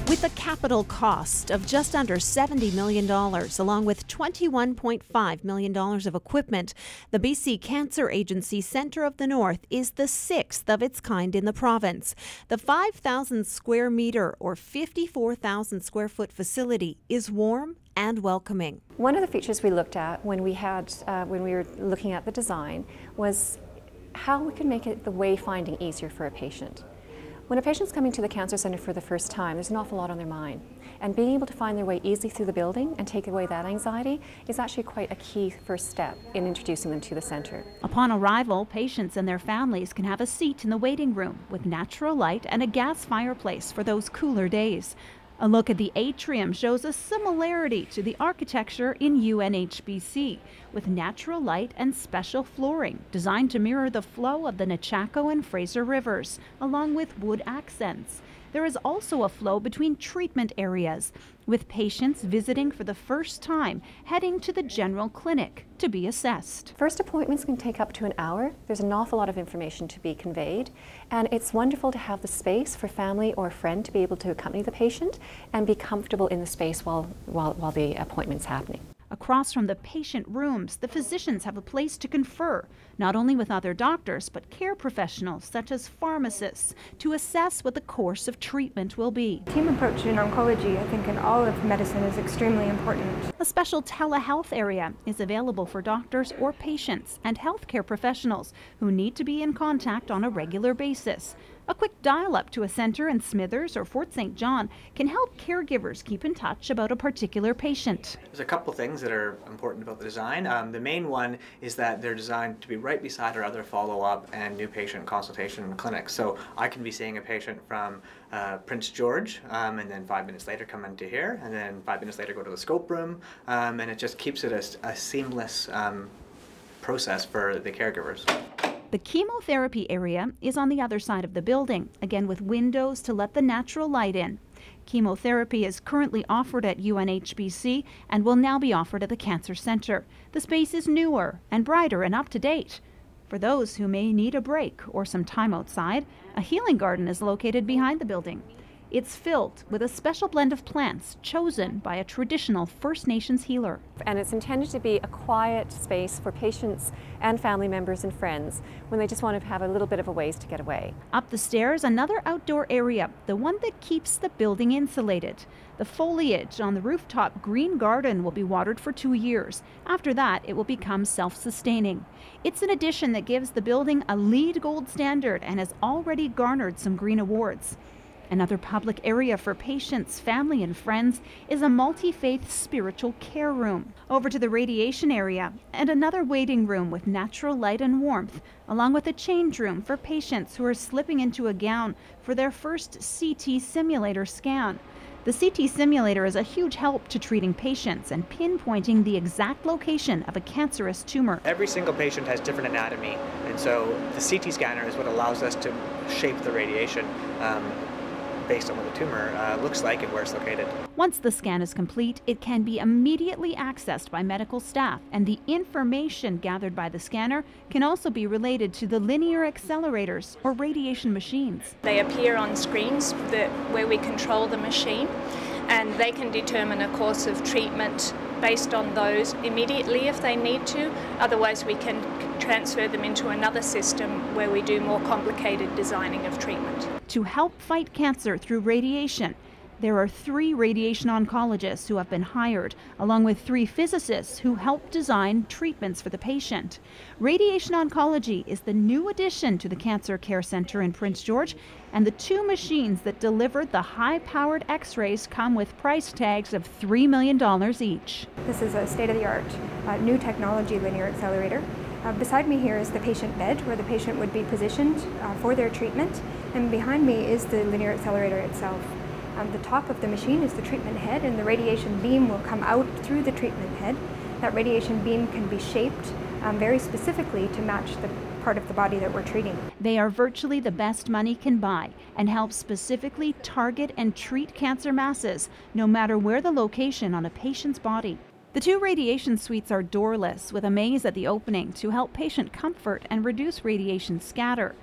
With a capital cost of just under $70 million, along with $21.5 million of equipment, the BC Cancer Agency Centre of the North is the sixth of its kind in the province. The 5,000 square metre or 54,000 square foot facility is warm and welcoming. One of the features we looked at when we were looking at the design was how we could make it the wayfinding easier for a patient. When a patient's coming to the Cancer Centre for the first time, there's an awful lot on their mind. And being able to find their way easily through the building and take away that anxiety is actually quite a key first step in introducing them to the centre. Upon arrival, patients and their families can have a seat in the waiting room with natural light and a gas fireplace for those cooler days. A look at the atrium shows a similarity to the architecture in UNHBC, with natural light and special flooring designed to mirror the flow of the Nechako and Fraser rivers, along with wood accents. There is also a flow between treatment areas, with patients visiting for the first time heading to the general clinic to be assessed. First appointments can take up to an hour. There's an awful lot of information to be conveyed, and it's wonderful to have the space for family or a friend to be able to accompany the patient and be comfortable in the space while the appointment's happening. Across from the patient rooms, the physicians have a place to confer, not only with other doctors, but care professionals such as pharmacists to assess what the course of treatment will be. Team approach in oncology, I think in all of medicine, is extremely important. A special telehealth area is available for doctors or patients and healthcare professionals who need to be in contact on a regular basis. A quick dial-up to a centre in Smithers or Fort St. John can help caregivers keep in touch about a particular patient. There's a couple things that are important about the design. The main one is that they're designed to be right beside our other follow-up and new patient consultation clinics. So I can be seeing a patient from Prince George and then 5 minutes later come into here, and then 5 minutes later go to the scope room, and it just keeps it a seamless process for the caregivers. The chemotherapy area is on the other side of the building, again with windows to let the natural light in. Chemotherapy is currently offered at UNHBC and will now be offered at the Cancer Centre. The space is newer and brighter and up to date. For those who may need a break or some time outside, a healing garden is located behind the building. It's filled with a special blend of plants chosen by a traditional First Nations healer. And it's intended to be a quiet space for patients and family members and friends when they just want to have a little bit of a ways to get away. Up the stairs, another outdoor area, the one that keeps the building insulated. The foliage on the rooftop green garden will be watered for 2 years. After that, it will become self-sustaining. It's an addition that gives the building a LEED Gold standard and has already garnered some green awards. Another public area for patients, family and friends is a multi-faith spiritual care room. Over to the radiation area and another waiting room with natural light and warmth, along with a change room for patients who are slipping into a gown for their first CT simulator scan. The CT simulator is a huge help to treating patients and pinpointing the exact location of a cancerous tumor. Every single patient has different anatomy, and so the CT scanner is what allows us to shape the radiation based on what the tumor looks like and where it's located. Once the scan is complete, it can be immediately accessed by medical staff, and the information gathered by the scanner can also be related to the linear accelerators or radiation machines. They appear on screens where we control the machine, and they can determine a course of treatment based on those immediately if they need to. Otherwise, we can transfer them into another system where we do more complicated designing of treatment. To help fight cancer through radiation, there are 3 radiation oncologists who have been hired, along with 3 physicists who help design treatments for the patient. Radiation oncology is the new addition to the Cancer Care Centre in Prince George, and the 2 machines that deliver the high-powered X-rays come with price tags of $3 million each. This is a state-of-the-art new technology linear accelerator. Beside me here is the patient bed where the patient would be positioned for their treatment, and behind me is the linear accelerator itself. The top of the machine is the treatment head, and the radiation beam will come out through the treatment head. That radiation beam can be shaped very specifically to match the part of the body that we're treating. They are virtually the best money can buy and help specifically target and treat cancer masses, no matter where the location on a patient's body. The 2 radiation suites are doorless with a maze at the opening to help patient comfort and reduce radiation scatter.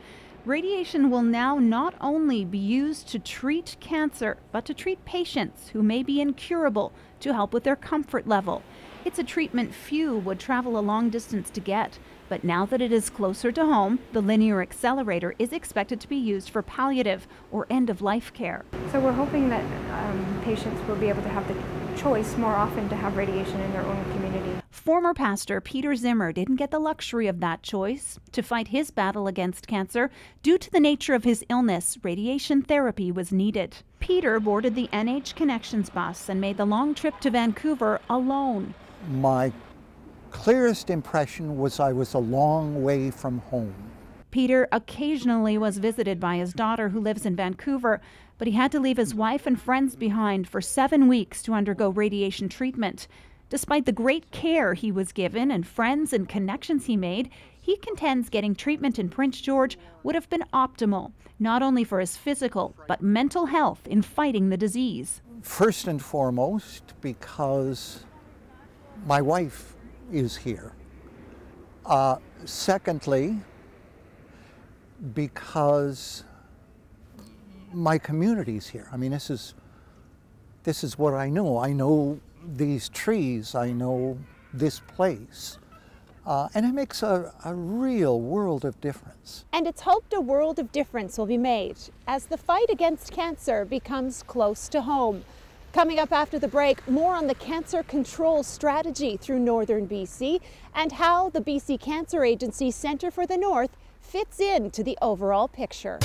Radiation will now not only be used to treat cancer, but to treat patients who may be incurable to help with their comfort level. It's a treatment few would travel a long distance to get. But now that it is closer to home, the linear accelerator is expected to be used for palliative or end-of-life care. So we're hoping that patients will be able to have the choice more often to have radiation in their own community. Former pastor Peter Zimmer didn't get the luxury of that choice. To fight his battle against cancer, due to the nature of his illness, radiation therapy was needed. Peter boarded the NH Connections bus and made the long trip to Vancouver alone. My clearest impression was I was a long way from home. Peter occasionally was visited by his daughter who lives in Vancouver, but he had to leave his wife and friends behind for 7 weeks to undergo radiation treatment. Despite the great care he was given and friends and connections he made, he contends getting treatment in Prince George would have been optimal, not only for his physical, but mental health in fighting the disease. First and foremost, because my wife is here. Secondly, because my community's here. I mean, this is what I know. I know these trees. I know this place. And it makes a real world of difference. And it's hoped a world of difference will be made as the fight against cancer becomes close to home. Coming up after the break, more on the cancer control strategy through northern BC and how the BC Cancer Agency Centre for the North fits into the overall picture.